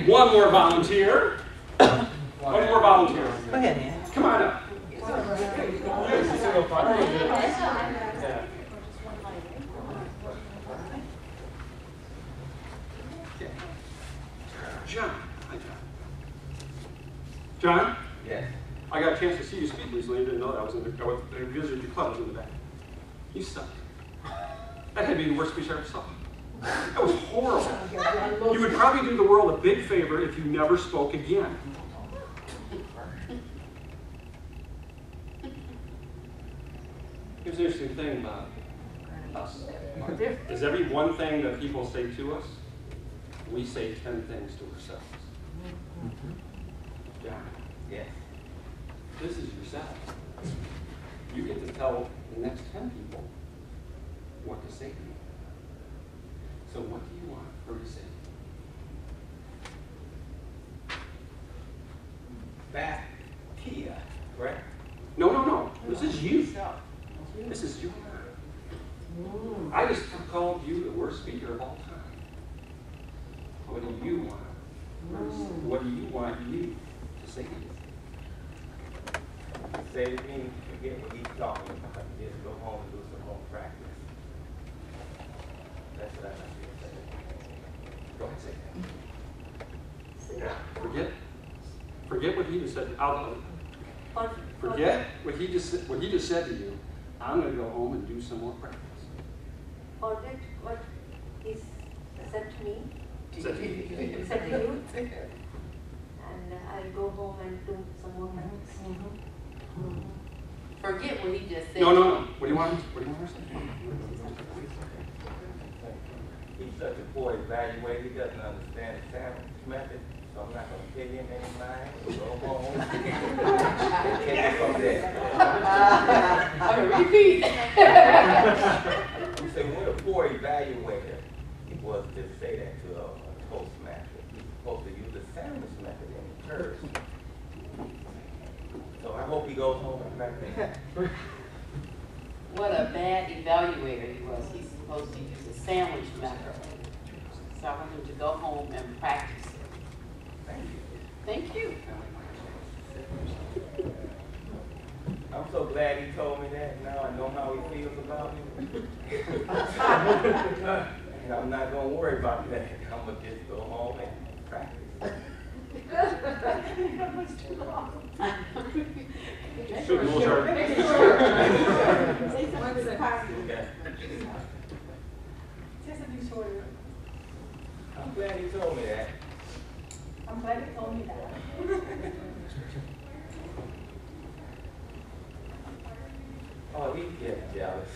need one more volunteer. One more volunteer. Go ahead, Ann. Come on up. John. Hi, John. John? Yes. I got a chance to see you speak recently. I didn't know that. I visited your club. I was in the back. You suck. That had to be the worst speech I ever saw. That was horrible. You would probably do the world a big favor if you never spoke again. Here's the interesting thing about us. Is every one thing that people say to us, we say 10 things to ourselves. John. Yes. This is yourself. You get to tell the next 10 people what to say to you. So what do you want her to say? Back Tia, correct? No, no, no. This is you. This is you. I just called you the worst speaker of all time. What do you want? What do you want you to say to you? Say to me, forget what he's talking about. Just go home and do some home practice. That's what I like to say. Go ahead, say that. Forget what he just said out loud. Forget what he just said to you. I'm going to go home and do some more practice. Forget what he said to me. Said to you. Said to you. And I'll go home and do some more practice. Forget what he just said. No, no, no. What do you want her to say? He's such a poor evaluator, he doesn't understand the sandwich method, so I'm not going to pay him any mind. Go home and take it from there. I'm going to repeat. You say, what a poor evaluator he was to say that to a Toastmaster. He's supposed to use the sandwich method in church. So I hope he goes home and practice. What a bad evaluator he was. He's supposed to use the sandwich method. So I want him to go home and practice it. Thank you. I'm so glad he told me that. Now I know how he feels about me. And I'm not going to worry about that. I'm going to just go home and practice. Should be a little short. Okay. I'm glad he told me that. I'm glad you told me that. Oh, he's getting jealous.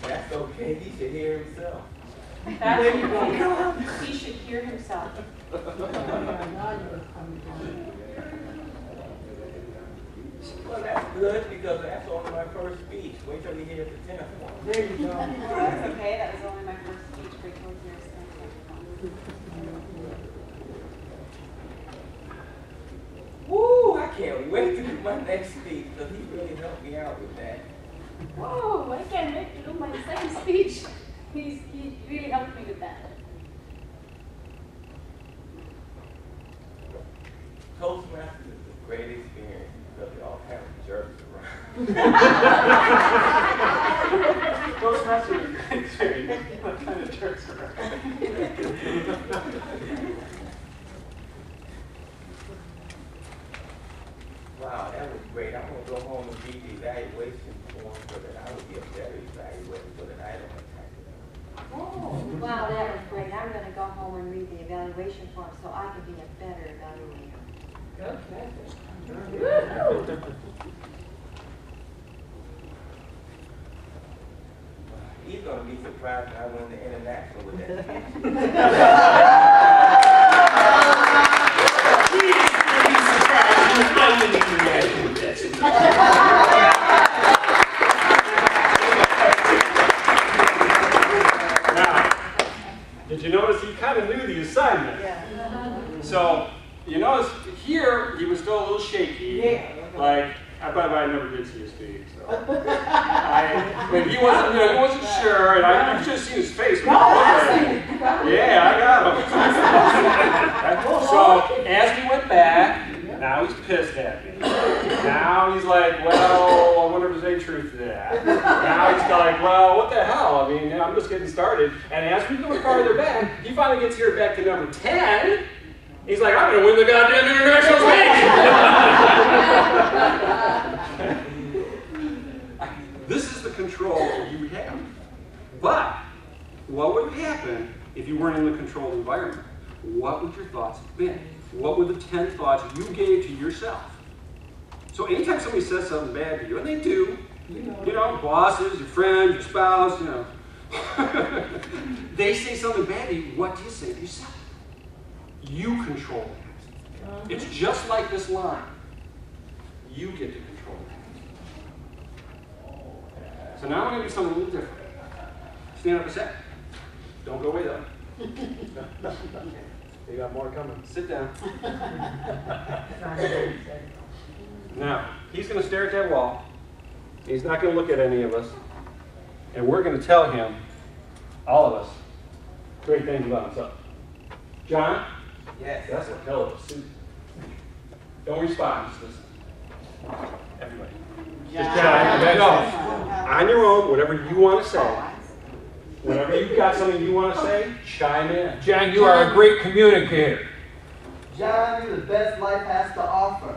That's okay. He should hear himself. He should hear himself. Well, that's good because that's only my first speech. Wait till he hears the 10th one. There you go. That's okay. That was only my first speech. Wait till he hears that. Woo! I can't wait to do my next speech because he really helped me out with that. Oh, I can't wait to do my second speech. He really helped me with that. Toastmasters is a great experience because they all have jerks around. Toastmasters are great experience. What kind of jerks around? Wow, that was great. I'm going to go home and read the evaluation form so that I will be a better evaluator so that I don't attack them. Oh, wow, that was great. I'm going to go home and read the evaluation form so I can be a better evaluator. He's going to be surprised when I win the international with that Now, did you notice he kind of knew the assignment? Yeah. So, you notice here he was still a little shaky. Yeah. Like, but I never did see his feet. So but he wasn't, he wasn't sure, and I should have seen his face. When he looked at me. Yeah, I got him. So as we went back, now he's pissed at me. Now he's like, well, I wonder if there's any truth to that. Now he's like, well, what the hell? I mean, I'm just getting started. And as we go farther back, he finally gets here back to number 10. He's like, I'm going to win the goddamn international meet. This is the control you have. But what would happen if you weren't in the controlled environment? What would your thoughts have been? What were the 10 thoughts you gave to yourself? So anytime somebody says something bad to you, and they do, bosses, your friends, your spouse, they say something bad to you, what do you say to yourself? You control it. It's just like this line. You get to control it. So now I'm going to do something a little different. Stand up a sec. Don't go away though. You got more coming. Sit down. Now, he's going to stare at that wall. He's not going to look at any of us. And we're going to tell him, all of us, great things about himself. John? Yes. That's a hell of a suit. Don't respond, just listen. Everybody. Just John. No. On your own, whatever you want to say. Whenever you've got something you want to say, chime in. John, you are a great communicator. John, you're the best life has to offer.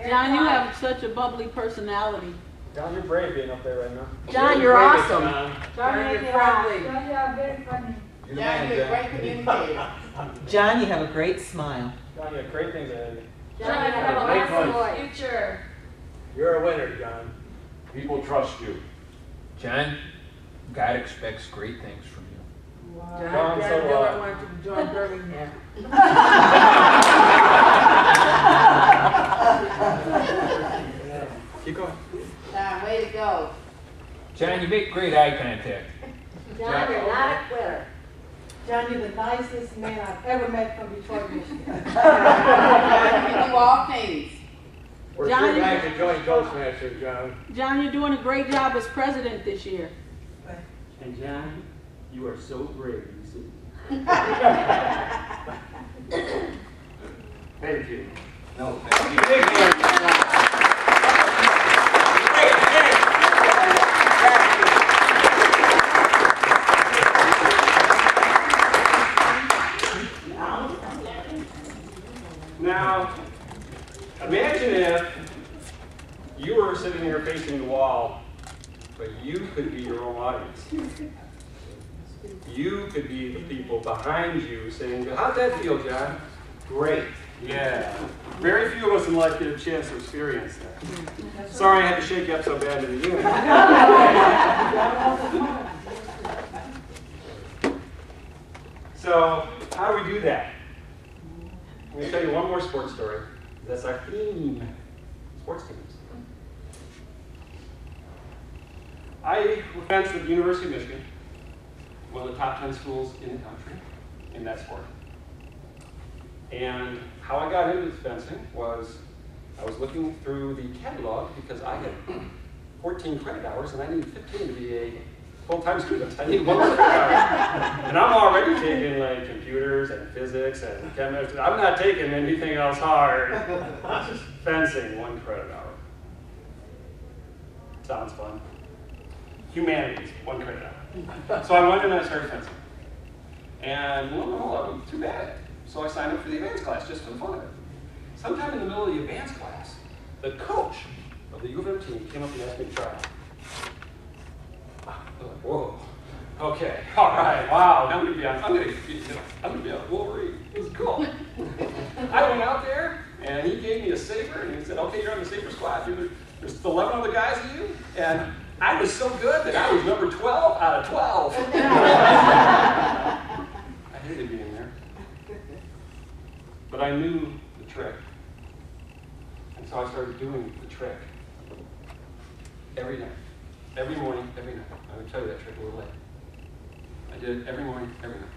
John, you have such a bubbly personality. John, you're brave being up there right now. John, you're awesome. John, you're friendly. John, you're very funny. You're the John, man, you're a great communicator. John, you have a great smile. John, you have great things ahead of you. John, you have a awesome voice. Future. You're a winner, John. People trust you. John, God expects great things from you. John, so what? I want you to join Birmingham. Keep going. John, way to go. John, you make great eye contact. John, you're not a quitter. John, you're the nicest man I've ever met from Detroit, Michigan. John, you can do all things. We're John, sure you- glad to join Toastmasters, John. John, you're doing a great job as president this year. And John, you are so brave, you see. Thank you. No, thank you. Now, imagine if you were sitting here facing the wall, but you could be your own audience. You could be the people behind you saying, how'd that feel, John? Great. Yeah. Very few of us in life get a chance to experience that. Sorry I had to shake you up so bad at the beginning. So, how do we do that? I'm going to tell you one more sports story. That's our theme. Sports teams. I fenced at the University of Michigan, one of the top 10 schools in the country in that sport. And how I got into fencing was I was looking through the catalog because I had 14 credit hours and I needed 15 to be a full-time student. I needed one credit hour. And I'm already taking like computers and physics and chemistry. I'm not taking anything else hard. Just fencing, 1 credit hour. Sounds fun. Humanities, 1 credit hour. So I went and I started fencing. And that wasn't too bad. So I signed up for the advanced class just for the fun of it. Sometime in the middle of the advanced class, the coach of the U of M team came up and asked me to try out. I was like, whoa. Okay, all right, wow. I'm gonna be on Wolverine. It was cool. I went out there and he gave me a saber and he said, okay, you're on the saber squad. There's 11 other guys of you, and I was so good that I was number 12 out of 12. I hated being there. But I knew the trick. And so I started doing the trick. Every night. Every morning, every night. I would tell you that trick a little later. I did it every morning, every night.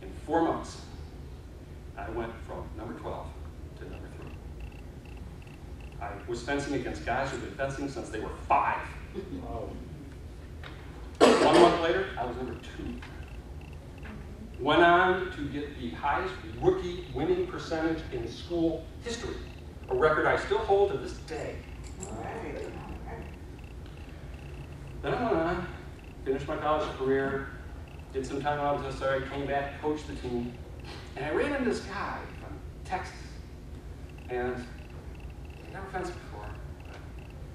In 4 months, I went from number 12 to number 3. I was fencing against guys who've been fencing since they were 5. Oh. 1 month later, I was number 2. Went on to get the highest rookie winning percentage in school history, a record I still hold to this day. Then I went on, finished my college career, did some time out as I came back, coached the team, and I ran into this guy from Texas, and I'd never fenced before, but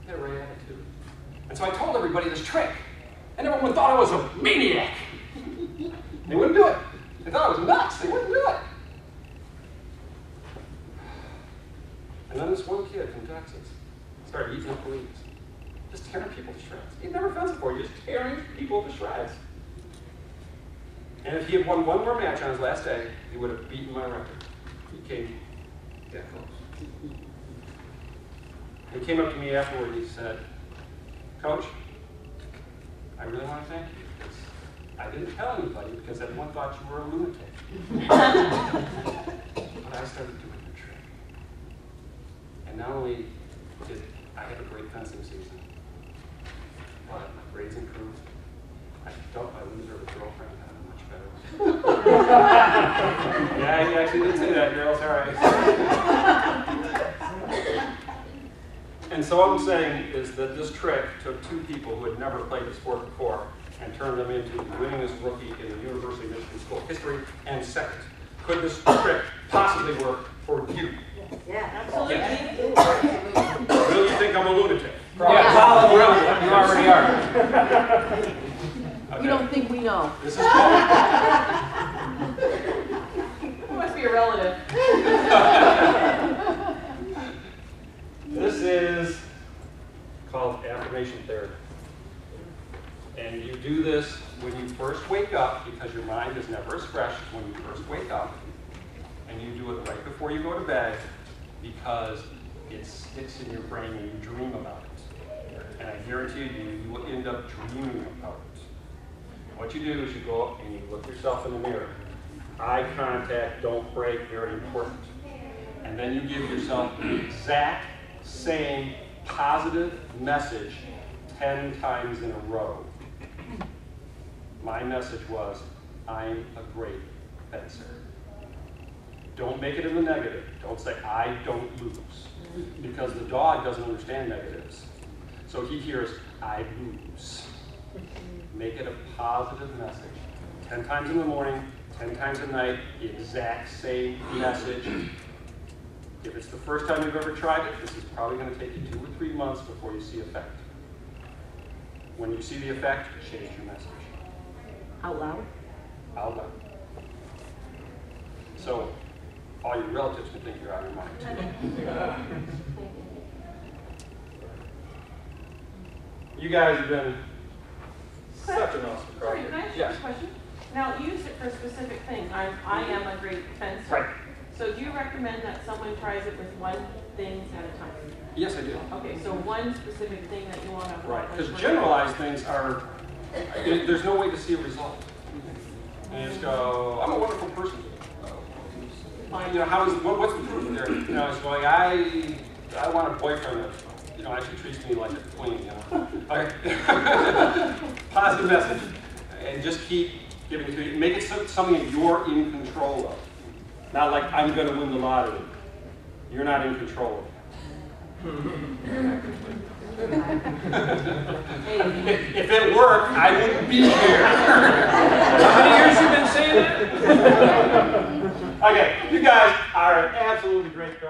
he had a great attitude. And so I told everybody this trick, and everyone thought I was a maniac. They wouldn't do it. They thought I was nuts. They wouldn't do it. And then this one kid from Texas started eating up the leaves, just tearing people to shreds. He'd never fenced before. He was just tearing people to shreds. And if he had won one more match on his last day, he would have beaten my record. He came that close. He came up to me afterward and he said, "Coach, I really want to thank you because I didn't tell anybody because everyone thought you were a lunatic." But I started doing the trick. And not only did I have a great fencing season, but my grades improved. I felt my loser of a girlfriend had a much better one. Yeah, he actually did say that, girls. All right. And so what I'm saying is that this trick took 2 people who had never played the sport before and turned them into the winningest rookie in the University of Michigan school history. And second, could this trick possibly work for you? Yeah, absolutely. Yes. Really, you think I'm a lunatic? Yeah, you already are. Okay. We don't think we know. This is called. You must be a relative. This is called affirmation therapy. And you do this when you first wake up because your mind is never as fresh as when you first wake up. And you do it right before you go to bed because it sticks in your brain and you dream about it. And I guarantee you will end up dreaming about it. What you do is you go up and you look yourself in the mirror. Eye contact, don't break, very important. And then you give yourself the exact same positive message 10 times in a row. My message was, I'm a great fencer. Don't make it in the negative. Don't say, I don't lose. Because the dog doesn't understand negatives. So he hears, I lose. Make it a positive message. 10 times in the morning, 10 times at night, the exact same message. If it's the first time you've ever tried it, this is probably going to take you 2 or 3 months before you see effect. When you see the effect, change your message. Out loud? Out loud. So, all your relatives can think you're out of your mind too. You guys have been such an awesome crowd. Sorry, can I ask you a question? Now, you use it for specific things. I am a great fencer. Right. So do you recommend that someone tries it with one thing at a time? Yes, I do. Okay, so one specific thing that you want to... Right, because generalized things are, there's no way to see a result. And you just go, I'm a wonderful person. You know, what's the proof there? You know, it's going, I want a boyfriend that, you know, actually treats me like a queen, you know. Okay. Positive message. And just keep giving it to you. Make it something you're in control of. Not like, I'm going to win the lottery. You're not in control of it. If it worked, I wouldn't be here. How many years you been saying that? Okay, you guys are an absolutely great coach.